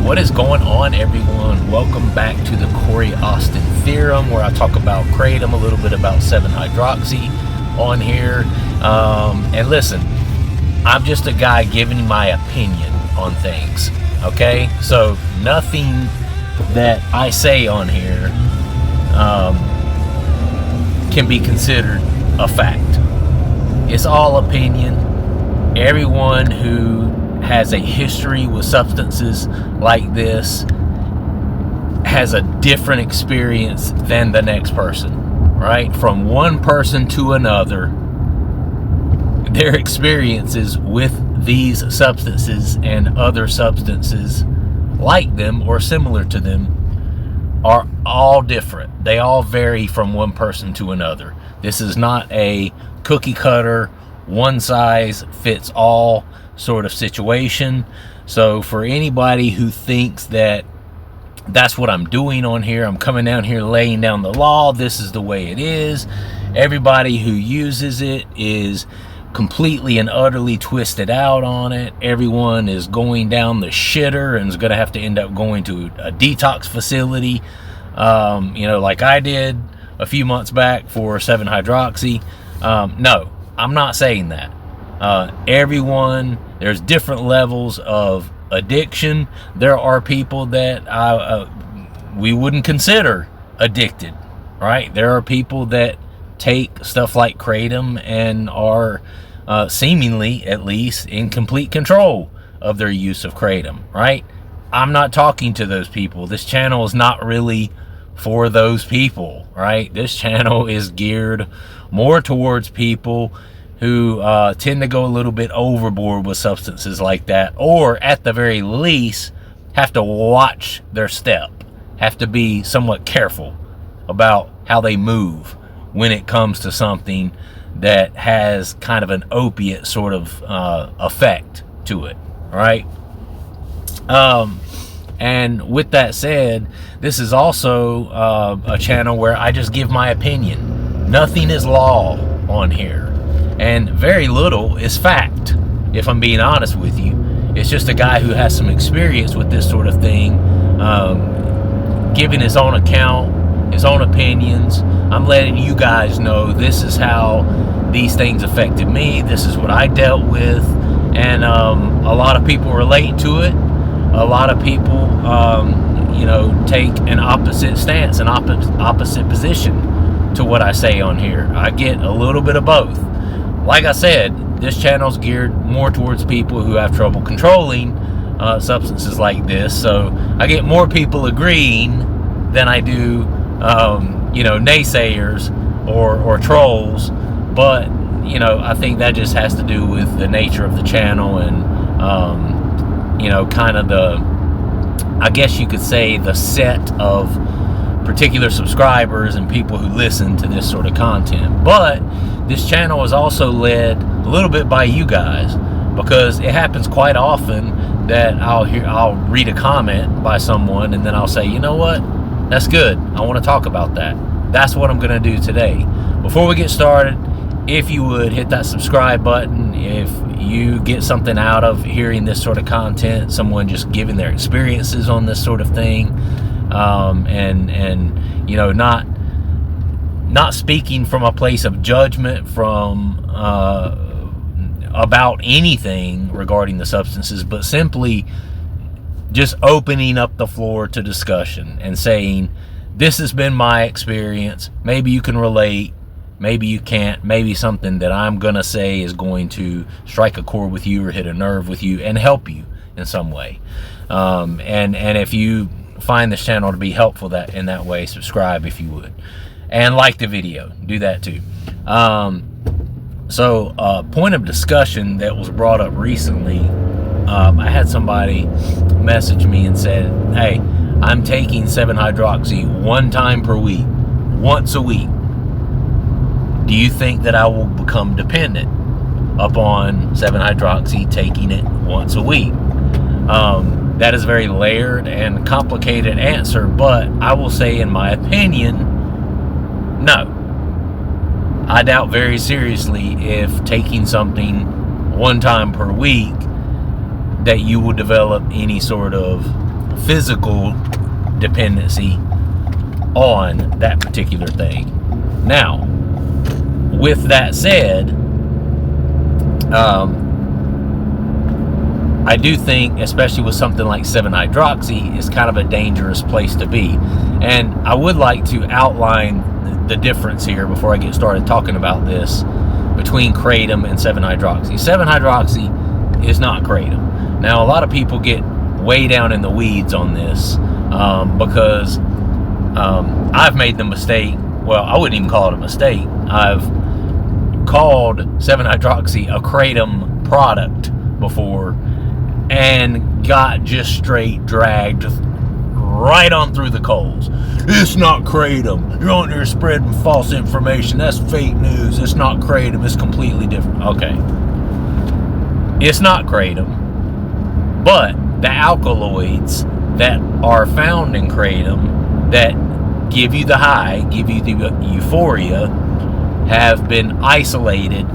What is going on, everyone? Welcome back to the Corey Austin Theorem, where I talk about Kratom, a little bit about 7-hydroxy on here. And listen, I'm just a guy giving my opinion on things, okay? So nothing that I say on here can be considered a fact. It's all opinion. Everyone who has a history with substances like this has a different experience than the next person, right? From one person to another, their experiences with these substances and other substances like them or similar to them are all different. They all vary from one person to another. This is not a cookie cutter, one size fits all sort of situation. So for anybody who thinks that that's what I'm doing on here, I'm coming down here laying down the law, this is the way it is, everybody who uses it is completely and utterly twisted out on it. Everyone is going down the shitter and is going to have to end up going to a detox facility, like I did a few months back for 7-hydroxy. No, I'm not saying that. Everyone, there's different levels of addiction. There are people that we wouldn't consider addicted, right? There are people that take stuff like Kratom and are seemingly, at least, in complete control of their use of Kratom, right? I'm not talking to those people. This channel is not really for those people, right? This channel is geared more towards people who tend to go a little bit overboard with substances like that, or at the very least have to watch their step, have to be somewhat careful about how they move when it comes to something that has kind of an opiate sort of effect to it, right? And with that said, this is also a channel where I just give my opinion. Nothing is law on here, and very little is fact, if I'm being honest with you. It's just a guy who has some experience with this sort of thing, giving his own account, his own opinions. I'm letting you guys know this is how these things affected me, this is what I dealt with, and a lot of people relate to it. A lot of people take an opposite stance, an opposite position to what I say on here. I get a little bit of both. Like I said, this channel's geared more towards people who have trouble controlling substances like this. So I get more people agreeing than I do, naysayers or trolls. But, I think that just has to do with the nature of the channel and, kind of I guess you could say, the set of particular subscribers and people who listen to this sort of content. But this channel is also led a little bit by you guys, because it happens quite often that I'll read a comment by someone and then I'll say, you know what, that's good, I want to talk about that. That's what I'm going to do today. Before we get started, if you would hit that subscribe button. If you get something out of hearing this sort of content, someone just giving their experiences on this sort of thing, not speaking from a place of judgment from about anything regarding the substances, but simply just opening up the floor to discussion and saying, this has been my experience, maybe you can relate, maybe you can't, maybe something that I'm gonna say is going to strike a chord with you or hit a nerve with you and help you in some way. And if you find this channel to be helpful in that way, subscribe if you would, and like the video. Do that too. So point of discussion that was brought up recently, I had somebody message me and said, hey, I'm taking 7-hydroxy one time per week, once a week. Do you think that I will become dependent upon 7-hydroxy, taking it once a week? That is a very layered and complicated answer, but I will say, in my opinion, no. I doubt very seriously if taking something one time per week that you will develop any sort of physical dependency on that particular thing. Now, with that said, I do think, especially with something like 7-hydroxy, is kind of a dangerous place to be. And I would like to outline the difference here before I get started talking about this between Kratom and 7-hydroxy. 7-hydroxy is not Kratom. Now, a lot of people get way down in the weeds on this because I've made the mistake. Well, I wouldn't even call it a mistake. I've called 7-hydroxy a Kratom product before and got just straight dragged right on through the coals. It's not Kratom. You're on there spreading false information. That's fake news. It's not Kratom. It's completely different. Okay. It's not Kratom. But the alkaloids that are found in Kratom that give you the high, give you the euphoria, have been isolated,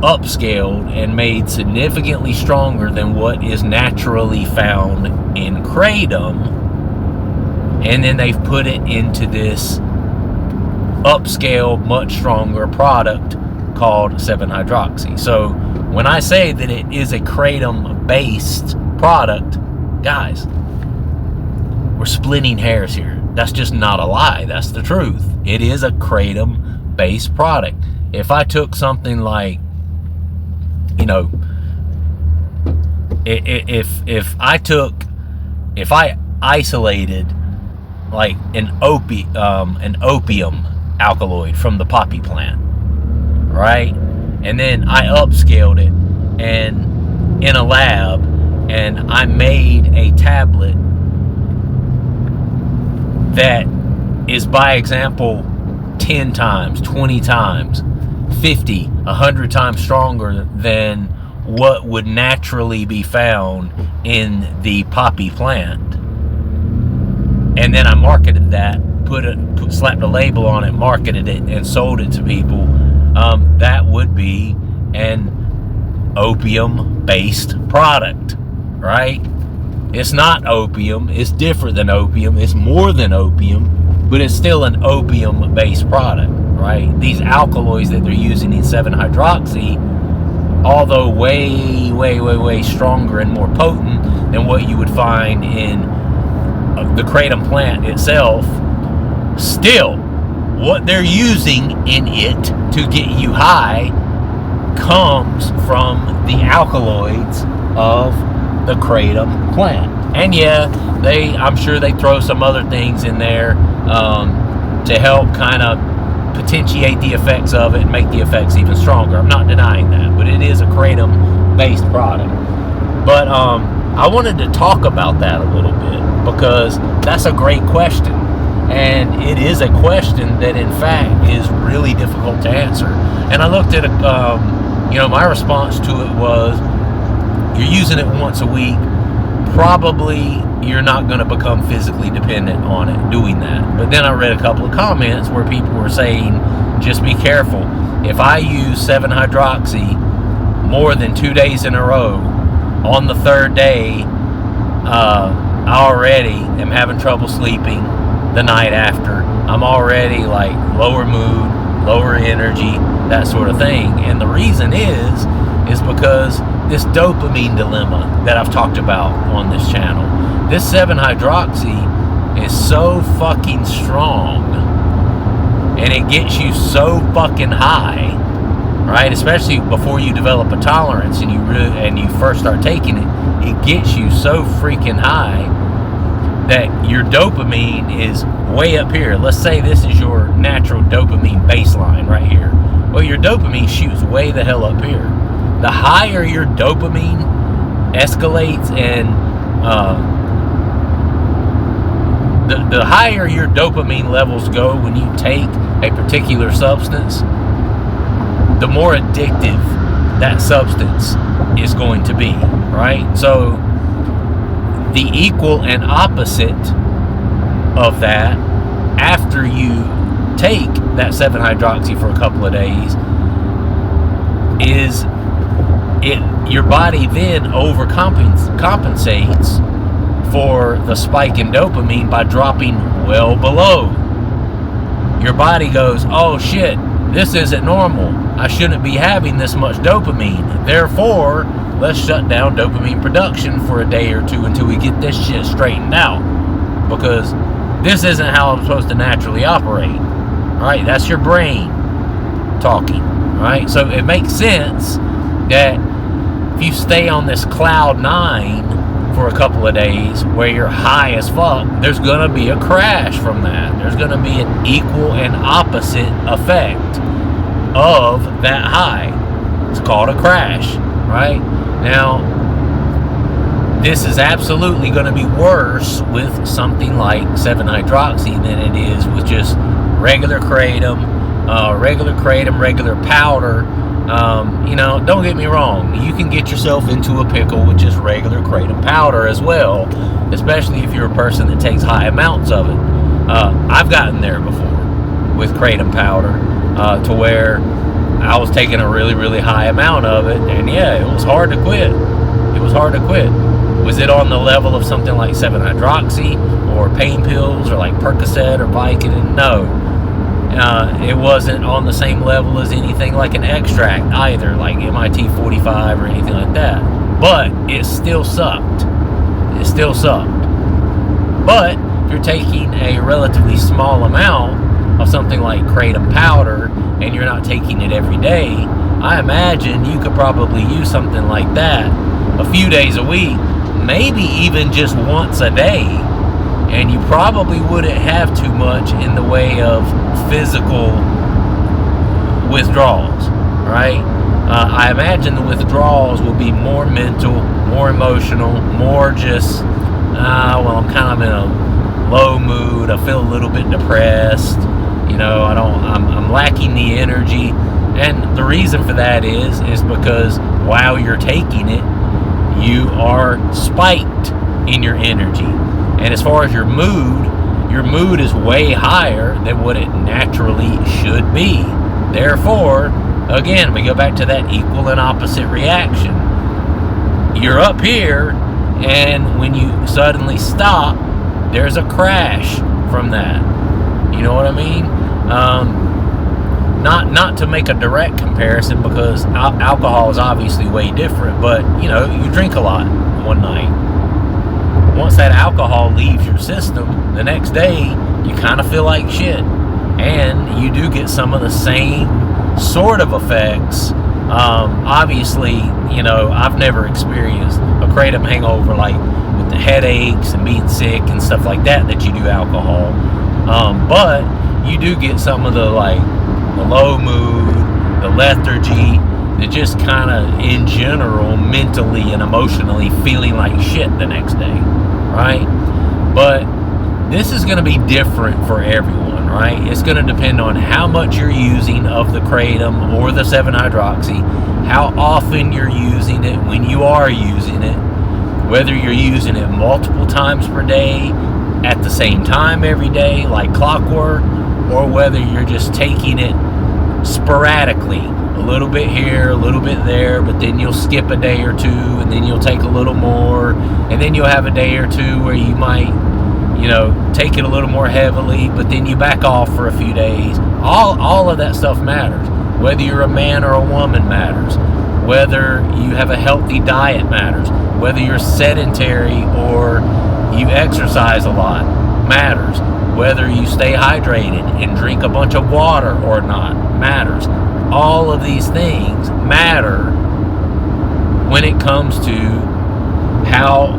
upscaled, and made significantly stronger than what is naturally found in Kratom. And then they've put it into this upscaled, much stronger product called 7-hydroxy. So when I say that it is a Kratom-based product, guys, we're splitting hairs here. That's just not a lie. That's the truth. It is a Kratom-based product. If I took something like, you know, if I isolated like an opium alkaloid from the poppy plant, right? And then I upscaled it and in a lab, and I made a tablet that is, by example, 10 times, 20 times, 50, 100 times stronger than what would naturally be found in the poppy plant. And then I marketed that, slapped a label on it, marketed it, and sold it to people. That would be an opium-based product, right? It's not opium. It's different than opium. It's more than opium, but it's still an opium-based product, right? These alkaloids that they're using in 7-hydroxy, although way stronger and more potent than what you would find in the Kratom plant itself, still, what they're using in it to get you high comes from the alkaloids of the Kratom plant. And yeah, I'm sure they throw some other things in there to help kind of potentiate the effects of it and make the effects even stronger. I'm not denying that, but it is a Kratom-based product. But I wanted to talk about that a little bit because that's a great question. And it is a question that, in fact, is really difficult to answer. And I looked at, my response to it was, you're using it once a week, probably you're not going to become physically dependent on it doing that. But then I read a couple of comments where people were saying, just be careful. If I use 7-hydroxy more than 2 days in a row, on the third day, I already am having trouble sleeping the night after. I'm already like lower mood, lower energy, that sort of thing. And the reason is because this dopamine dilemma that I've talked about on this channel. This 7-hydroxy is so fucking strong, and it gets you so fucking high, right? Especially before you develop a tolerance and you first start taking it, it gets you so freaking high that your dopamine is way up here. Let's say this is your natural dopamine baseline right here. Well, your dopamine shoots way the hell up here. The higher your dopamine escalates and the higher your dopamine levels go when you take a particular substance, the more addictive that substance is going to be, right? So the equal and opposite of that, after you take that 7-hydroxy for a couple of days, is your body then overcompensates for the spike in dopamine by dropping well below. Your body goes, oh shit, this isn't normal. I shouldn't be having this much dopamine. Therefore, let's shut down dopamine production for a day or two until we get this shit straightened out. Because this isn't how I'm supposed to naturally operate. Alright, that's your brain talking. Alright, so it makes sense that if you stay on this cloud 9 for a couple of days where you're high as fuck, there's going to be a crash from that. There's going to be an equal and opposite effect of that high. It's called a crash, right? Now, this is absolutely going to be worse with something like 7-hydroxy than it is with just regular kratom, regular powder. Don't get me wrong. You can get yourself into a pickle with just regular kratom powder as well, especially if you're a person that takes high amounts of it. I've gotten there before with kratom powder to where I was taking a really, really high amount of it, and yeah, it was hard to quit. It was hard to quit. Was it on the level of something like 7-hydroxy or pain pills or like Percocet or Vicodin? No. It wasn't on the same level as anything like an extract either, like MIT 45 or anything like that. But it still sucked. It still sucked. But if you're taking a relatively small amount of something like kratom powder and you're not taking it every day, I imagine you could probably use something like that a few days a week, maybe even just once a day, and you probably wouldn't have too much in the way of physical withdrawals, right? I imagine the withdrawals will be more mental, more emotional, more just, I'm kind of in a low mood, I feel a little bit depressed, I'm lacking the energy, and the reason for that is because while you're taking it, you are spiked in your energy. And as far as your mood is way higher than what it naturally should be. Therefore, again, we go back to that equal and opposite reaction. You're up here, and when you suddenly stop, there's a crash from that. You know what I mean? Not to make a direct comparison, because alcohol is obviously way different, but you drink a lot one night. Once that alcohol leaves your system, the next day you kind of feel like shit, and you do get some of the same sort of effects. Obviously, I've never experienced a kratom hangover like with the headaches and being sick and stuff like that you do alcohol, but you do get some of the low mood, the lethargy, the just kind of in general mentally and emotionally feeling like shit the next day, right? But this is going to be different for everyone, right? It's going to depend on how much you're using of the kratom or the 7-hydroxy, how often you're using it, when you are using it, whether you're using it multiple times per day at the same time every day like clockwork, or whether you're just taking it sporadically, a little bit here, a little bit there, but then you'll skip a day or two, and then you'll take a little more, and then you'll have a day or two where you might, take it a little more heavily, but then you back off for a few days. All of that stuff matters. Whether you're a man or a woman matters. Whether you have a healthy diet matters. Whether you're sedentary or you exercise a lot matters. Whether you stay hydrated and drink a bunch of water or not matters. All of these things matter when it comes to how,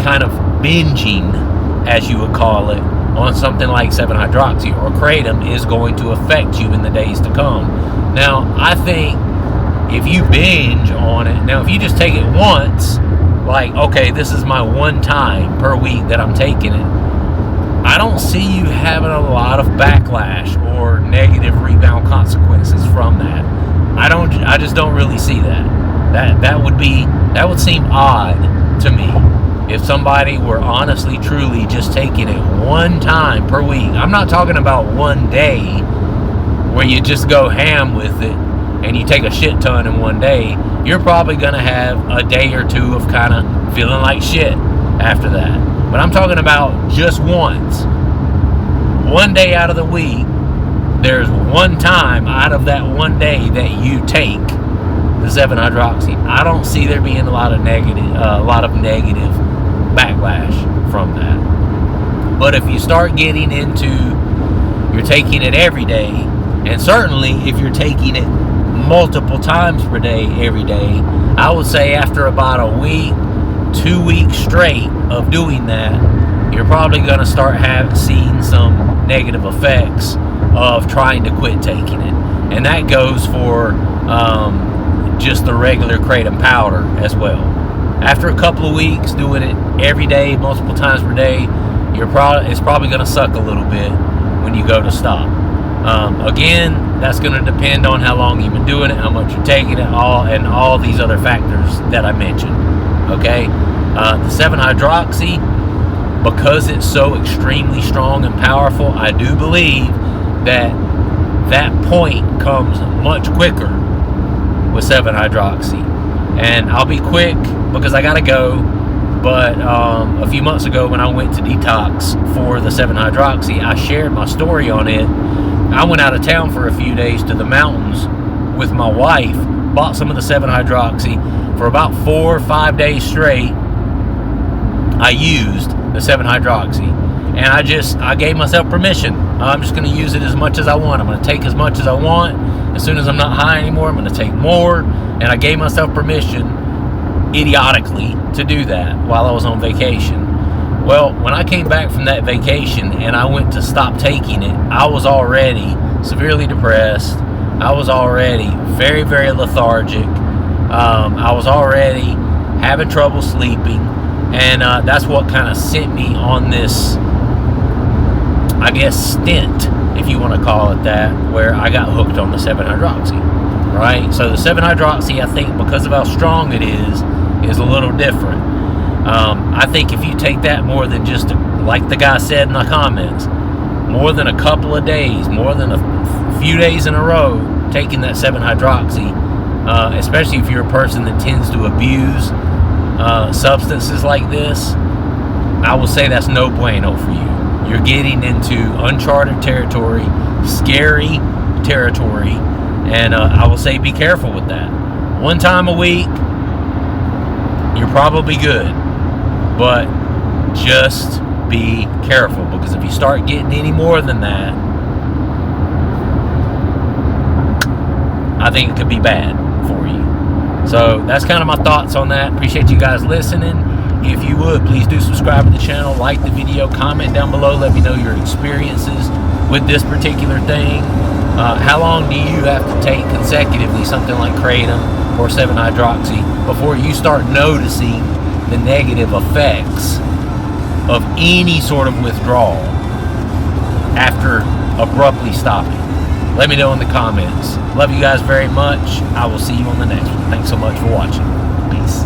kind of binging, as you would call it, on something like 7-hydroxy or kratom is going to affect you in the days to come. Now, I think if you binge on it, now if you just take it once, like, okay, this is my one time per week that I'm taking it, I don't see you having a lot of backlash or negative rebound consequences from that. I just don't really see that. That would seem odd to me if somebody were honestly, truly just taking it one time per week. I'm not talking about one day where you just go ham with it and you take a shit ton in one day. You're probably going to have a day or two of kind of feeling like shit after that. But I'm talking about just once. One day out of the week, there's one time out of that one day that you take the 7-hydroxy. I don't see there being a lot of negative backlash from that. But if you start getting into, you're taking it every day, and certainly if you're taking it multiple times per day every day, I would say after about a week, 2 weeks straight of doing that, you're probably going to start seeing some negative effects of trying to quit taking it. And that goes for just the regular Kratom powder as well. After a couple of weeks doing it every day, multiple times per day, it's probably going to suck a little bit when you go to stop. Again, that's going to depend on how long you've been doing it, how much you're taking it, and all these other factors that I mentioned. Okay, the 7-hydroxy, because it's so extremely strong and powerful, I do believe that point comes much quicker with 7-hydroxy. And I'll be quick because I gotta go. But a few months ago, when I went to detox for the 7-hydroxy, I shared my story on it. I went out of town for a few days to the mountains with my wife, bought some of the 7-hydroxy. For about 4 or 5 days straight, I used the 7-hydroxy. And I gave myself permission. I'm just going to use it as much as I want. I'm going to take as much as I want. As soon as I'm not high anymore, I'm going to take more. And I gave myself permission, idiotically, to do that while I was on vacation. Well, when I came back from that vacation and I went to stop taking it, I was already severely depressed. I was already very, very lethargic. I was already having trouble sleeping. And that's what kind of sent me on this, I guess, stint, if you want to call it that, where I got hooked on the 7-hydroxy, right? So the 7-hydroxy, I think, because of how strong it is a little different. I think if you take that more than just, like the guy said in the comments, more than a couple of days, more than a few days in a row, taking that 7-hydroxy, especially if you're a person that tends to abuse substances like this, I will say that's no bueno for you. You're getting into uncharted territory, scary territory, and I will say be careful with that. One time a week, you're probably good, but just be careful, because if you start getting any more than that, I think it could be bad for you. So that's kind of my thoughts on that. Appreciate you guys listening. If you would, please do subscribe to the channel, like the video, comment down below, let me know your experiences with this particular thing. How long do you have to take consecutively something like Kratom or 7-hydroxy before you start noticing the negative effects of any sort of withdrawal after abruptly stopping? Let me know in the comments. Love you guys very much. I will see you on the next one. Thanks so much for watching. Peace.